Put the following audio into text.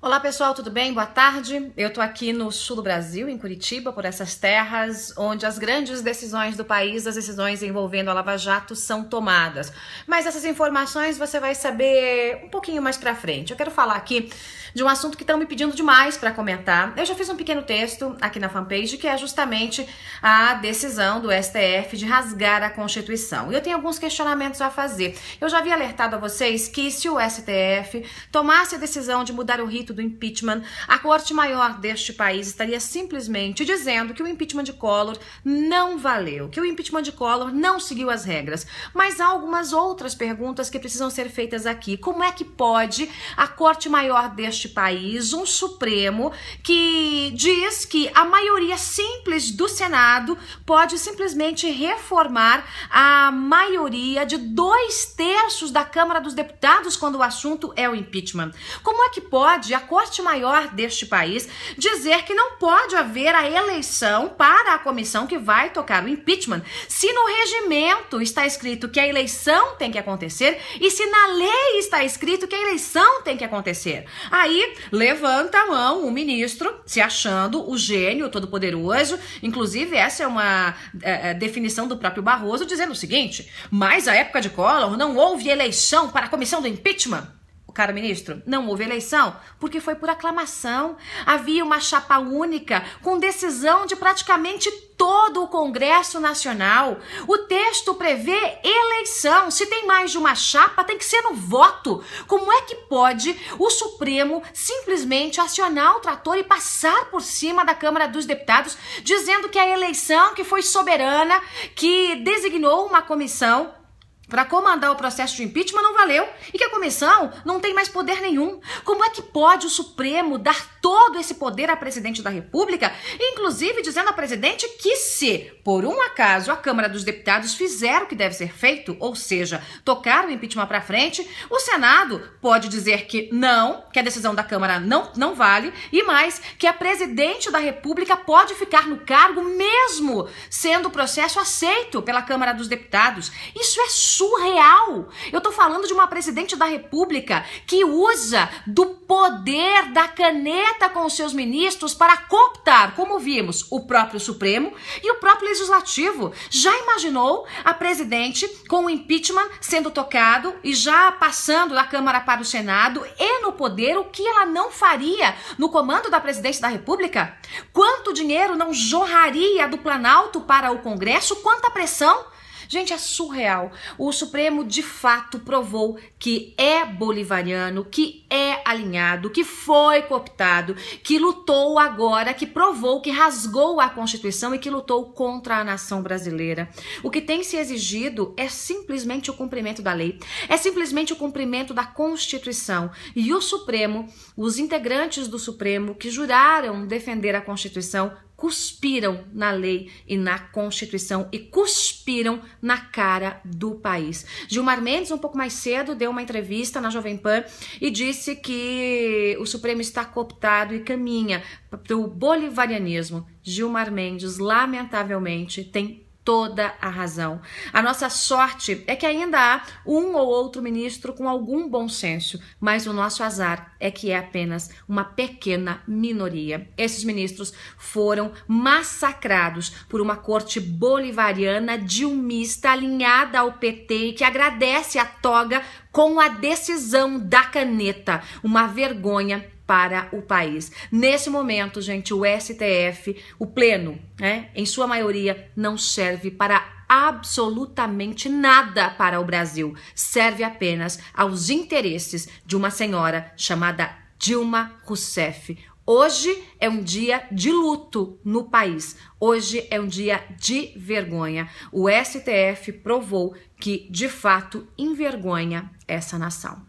Olá pessoal, tudo bem? Boa tarde. Eu tô aqui no sul do Brasil, em Curitiba, por essas terras onde as grandes decisões do país, as decisões envolvendo a Lava Jato são tomadas. Mas essas informações você vai saber um pouquinho mais pra frente. Eu quero falar aqui de um assunto que estão me pedindo demais para comentar. Eu já fiz um pequeno texto aqui na fanpage que é justamente a decisão do STF de rasgar a Constituição. E eu tenho alguns questionamentos a fazer. Eu já havia alertado a vocês que se o STF tomasse a decisão de mudar o rito do impeachment, a Corte Maior deste país estaria simplesmente dizendo que o impeachment de Collor não valeu, que o impeachment de Collor não seguiu as regras. Mas há algumas outras perguntas que precisam ser feitas aqui. Como é que pode a Corte Maior deste país, um Supremo, que diz que a maioria simples do Senado pode simplesmente reformar a maioria de 2/3 da Câmara dos Deputados quando o assunto é o impeachment? Como é que pode a Corte Maior deste país dizer que não pode haver a eleição para a comissão que vai tocar o impeachment, se no regimento está escrito que a eleição tem que acontecer e se na lei está escrito que a eleição tem que acontecer? Aí levanta a mão o ministro, se achando o gênio todo-poderoso. Inclusive essa é uma definição do próprio Barroso, dizendo o seguinte: mas a época de Collor não houve eleição para a comissão do impeachment. Caro ministro, não houve eleição porque foi por aclamação. Havia uma chapa única com decisão de praticamente todo o Congresso Nacional. O texto prevê eleição. Se tem mais de uma chapa, tem que ser no voto. Como é que pode o Supremo simplesmente acionar o trator e passar por cima da Câmara dos Deputados, dizendo que a eleição que foi soberana, que designou uma comissão para comandar o processo de impeachment não valeu e que a comissão não tem mais poder nenhum? Como é que pode o Supremo dar todo esse poder à presidente da República, inclusive dizendo ao presidente que se, por um acaso, a Câmara dos Deputados fizer o que deve ser feito, ou seja, tocar o impeachment para frente, o Senado pode dizer que não, que a decisão da Câmara não vale, e mais, que a presidente da República pode ficar no cargo mesmo sendo o processo aceito pela Câmara dos Deputados. Isso é surreal. Eu tô falando de uma presidente da República que usa do poder da caneta com os seus ministros para cooptar, como vimos, o próprio Supremo e o próprio Legislativo. Já imaginou a presidente com o impeachment sendo tocado e já passando da Câmara para o Senado e no poder, o que ela não faria no comando da presidência da República? Quanto dinheiro não jorraria do Planalto para o Congresso? Quanta pressão? Gente, é surreal. O Supremo, de fato, provou que é bolivariano, que é alinhado, que foi cooptado, que lutou agora, que provou, que rasgou a Constituição e que lutou contra a nação brasileira. O que tem se exigido é simplesmente o cumprimento da lei, é simplesmente o cumprimento da Constituição. E o Supremo, os integrantes do Supremo que juraram defender a Constituição, cuspiram na lei e na Constituição e cuspiram na cara do país. Gilmar Mendes, um pouco mais cedo, deu uma entrevista na Jovem Pan e disse que o Supremo está cooptado e caminha para o bolivarianismo. Gilmar Mendes, lamentavelmente, tem toda a razão. A nossa sorte é que ainda há um ou outro ministro com algum bom senso, mas o nosso azar é que é apenas uma pequena minoria. Esses ministros foram massacrados por uma corte bolivariana dilmista alinhada ao PT e que agradece a toga com a decisão da caneta. Uma vergonha para o país. Nesse momento, gente, o STF, o Pleno, em sua maioria, não serve para absolutamente nada para o Brasil. Serve apenas aos interesses de uma senhora chamada Dilma Rousseff. Hoje é um dia de luto no país. Hoje é um dia de vergonha. O STF provou que, de fato, envergonha essa nação.